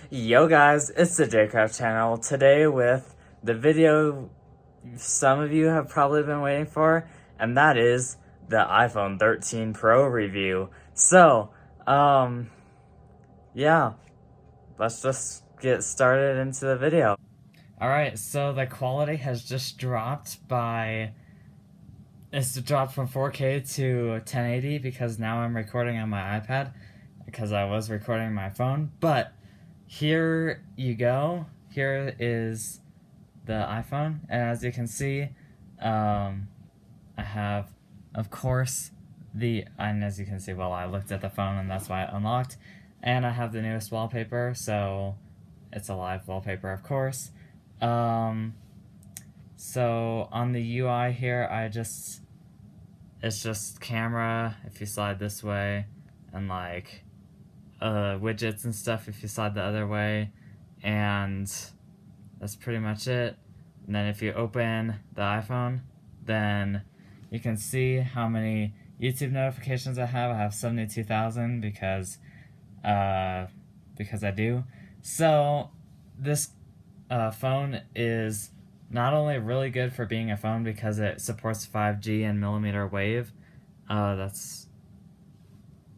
Yo guys, it's the Jcraft channel, today with the video some of you have probably been waiting for, and that is the iPhone 13 Pro review. So, yeah, let's just get started into the video. Alright, so the quality has just dropped it's dropped from 4K to 1080 because now I'm recording on my iPad because I was recording my phone, but here you go. Here is the iPhone, and as you can see, I have, of course, and as you can see, well, I looked at the phone and that's why it unlocked, and I have the newest wallpaper, so it's a live wallpaper, of course. So on the UI here, it's just camera if you slide this way, and like widgets and stuff if you slide the other way, and that's pretty much it. And then if you open the iPhone, then you can see how many YouTube notifications I have. I have 72,000 because I do. So this phone is not only really good for being a phone because it supports 5G and millimeter wave. That's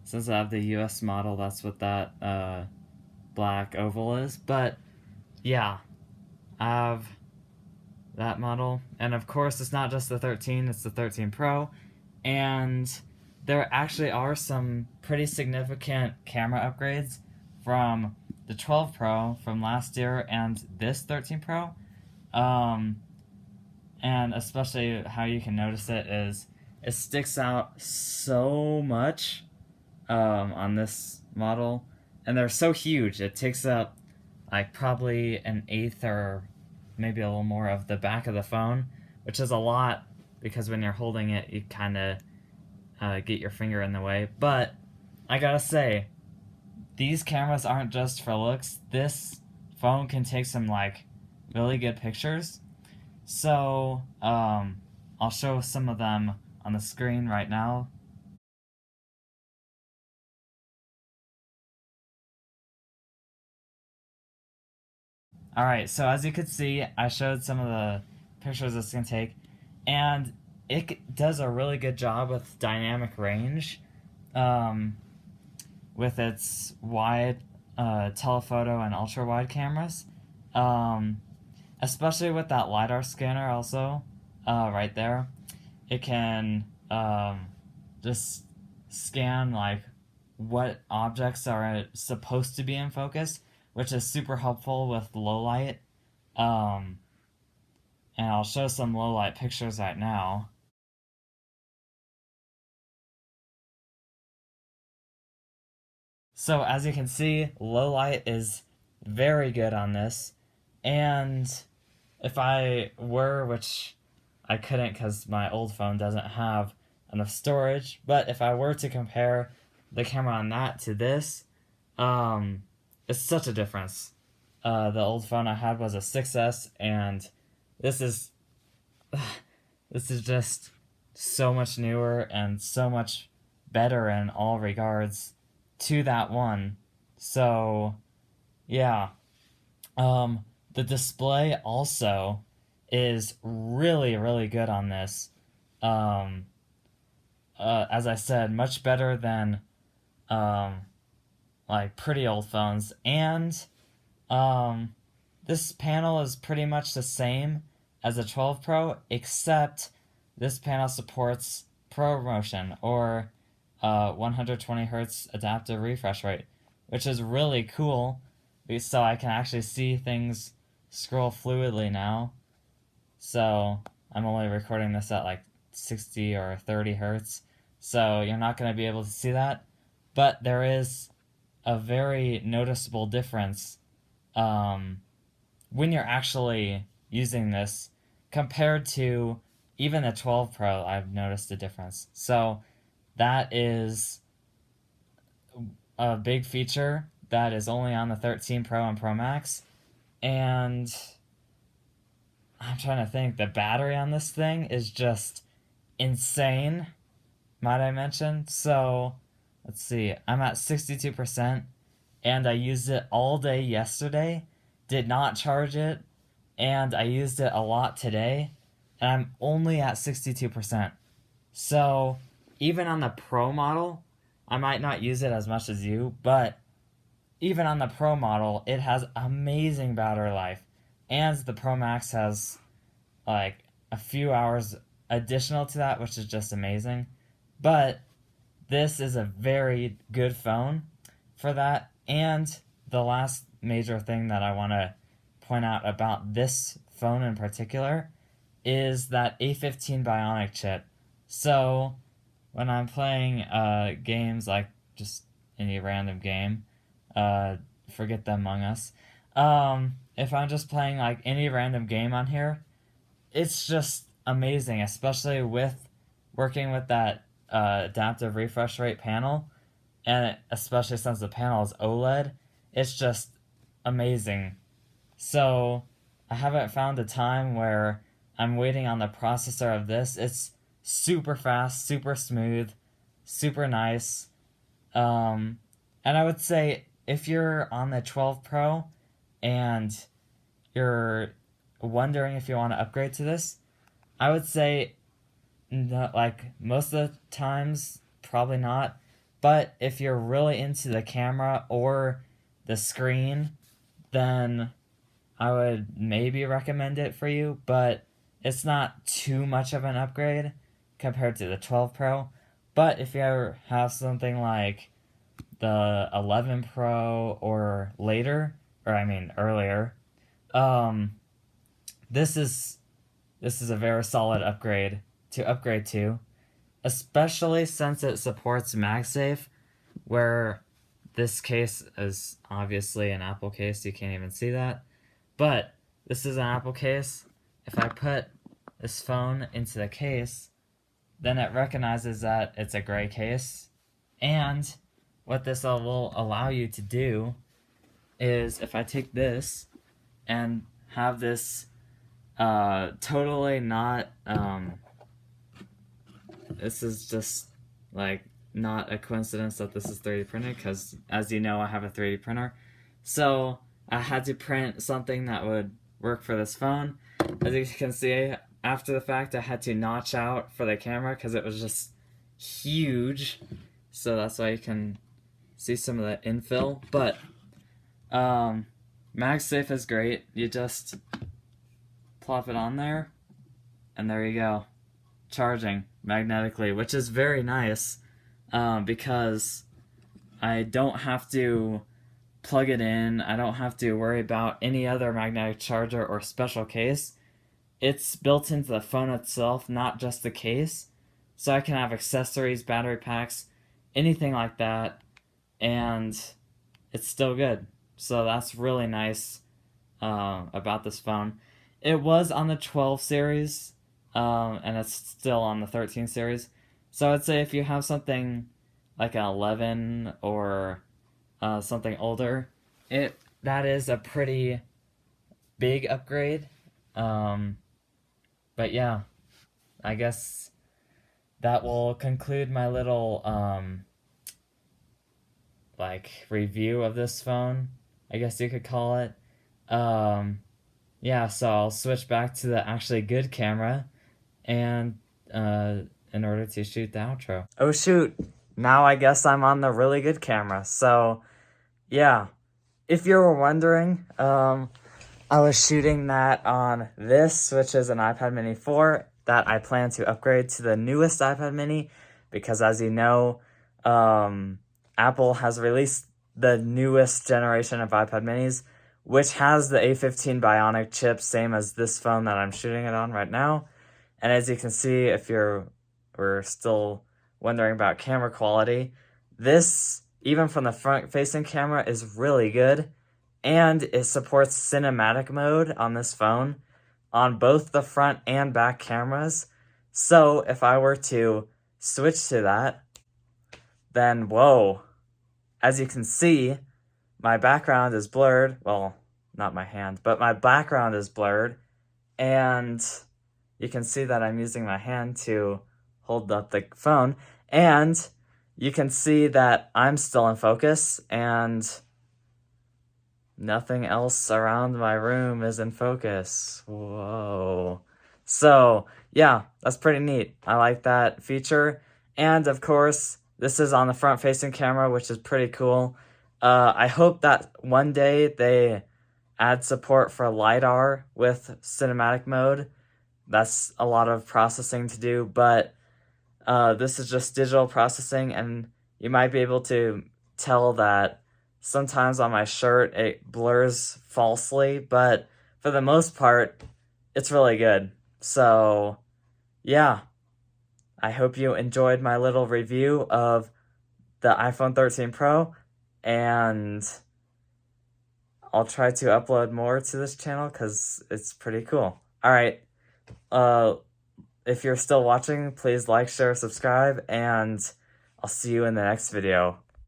Since I have the US model, that's what that black oval is. But yeah, I have that model, and of course it's not just the 13, it's the 13 Pro, and there actually are some pretty significant camera upgrades from the 12 Pro from last year and this 13 Pro. And especially how you can notice it is it sticks out so much on this model, and they're so huge. It takes up like probably an eighth or maybe a little more of the back of the phone, which is a lot because when you're holding it, you kind of get your finger in the way. But I gotta say, these cameras aren't just for looks. This phone can take some like really good pictures. So I'll show some of them on the screen right now. Alright, so as you can see, I showed some of the pictures this can take, and it does a really good job with dynamic range, with its wide telephoto and ultra wide cameras, especially with that LiDAR scanner also, right there. It can just scan like what objects are supposed to be in focus, which is super helpful with low light. And I'll show some low light pictures right now. So as you can see, low light is very good on this, and if I were, which I couldn't because my old phone doesn't have enough storage, but if I were to compare the camera on that to this, it's such a difference. The old phone I had was a 6S, and this is this is just so much newer and so much better in all regards to that one. So yeah, the display also is really really good on this. Um, as I said, much better than um, like pretty old phones, and um, this panel is pretty much the same as a 12 Pro, except this panel supports ProMotion, or 120 hertz adaptive refresh rate, which is really cool, so I can actually see things scroll fluidly now. So I'm only recording this at like 60 or 30 hertz, so you're not going to be able to see that, but there is a very noticeable difference when you're actually using this compared to even the 12 Pro. I've noticed a difference. So that is a big feature that is only on the 13 Pro and Pro Max. And I'm trying to think, the battery on this thing is just insane, might I mention. So let's see, I'm at 62%, and I used it all day yesterday, did not charge it, and I used it a lot today, and I'm only at 62%. So, even on the Pro model, I might not use it as much as you, but even on the Pro model, it has amazing battery life. And the Pro Max has like a few hours additional to that, which is just amazing. But this is a very good phone for that. And the last major thing that I want to point out about this phone in particular is that A15 Bionic chip. So when I'm playing games like just any random game, uh, forget the Among Us. If I'm just playing like any random game on here, it's just amazing, especially with working with that adaptive refresh rate panel, and especially since the panel is OLED, it's just amazing. So I haven't found a time where I'm waiting on the processor of this. It's super fast, super smooth, super nice. And I would say if you're on the 12 Pro and you're wondering if you want to upgrade to this, I would say no, like most of the times probably not. But if you're really into the camera or the screen, then I would maybe recommend it for you, but it's not too much of an upgrade compared to the 12 Pro. But if you ever have something like the 11 Pro or later, or I mean earlier, um, this is this is a very solid upgrade to, especially since it supports MagSafe, where this case is obviously an Apple case. You can't even see that, but this is an Apple case. If I put this phone into the case, then it recognizes that it's a gray case. And what this will allow you to do is if I take this and have this totally not, this is just like not a coincidence that this is 3D printed because, as you know, I have a 3D printer. So I had to print something that would work for this phone. As you can see, after the fact, I had to notch out for the camera because it was just huge. So that's why you can see some of the infill. But MagSafe is great. You just plop it on there, and there you go. Charging magnetically, which is very nice because I don't have to plug it in. I don't have to worry about any other magnetic charger or special case. It's built into the phone itself, not just the case. So I can have accessories, battery packs, anything like that, and it's still good. So that's really nice about this phone. It was on the 12 series, and it's still on the 13 series. So I'd say if you have something like an 11 or something older, that is a pretty big upgrade. But yeah, I guess that will conclude my little like review of this phone, I guess you could call it. Yeah, so I'll switch back to the actually good camera and in order to shoot the outro. Oh shoot, now I guess I'm on the really good camera. So yeah, if you were wondering, I was shooting that on this, which is an iPad mini 4 that I plan to upgrade to the newest iPad mini because, as you know, Apple has released the newest generation of iPad minis, which has the A15 Bionic chip, same as this phone that I'm shooting it on right now. And as you can see, if we're still wondering about camera quality, this, even from the front-facing camera, is really good. And it supports cinematic mode on this phone on both the front and back cameras. So if I were to switch to that, then whoa, as you can see, my background is blurred. Well, not my hand, but my background is blurred. And you can see that I'm using my hand to hold up the phone. And you can see that I'm still in focus, and nothing else around my room is in focus. Whoa. So, yeah, that's pretty neat. I like that feature. And of course, this is on the front facing camera, which is pretty cool. I hope that one day they add support for LiDAR with cinematic mode. That's a lot of processing to do, but this is just digital processing, and you might be able to tell that sometimes on my shirt it blurs falsely, but for the most part, it's really good. So, yeah, I hope you enjoyed my little review of the iPhone 13 Pro, and I'll try to upload more to this channel because it's pretty cool. Alright, if you're still watching, please like, share, subscribe, and I'll see you in the next video.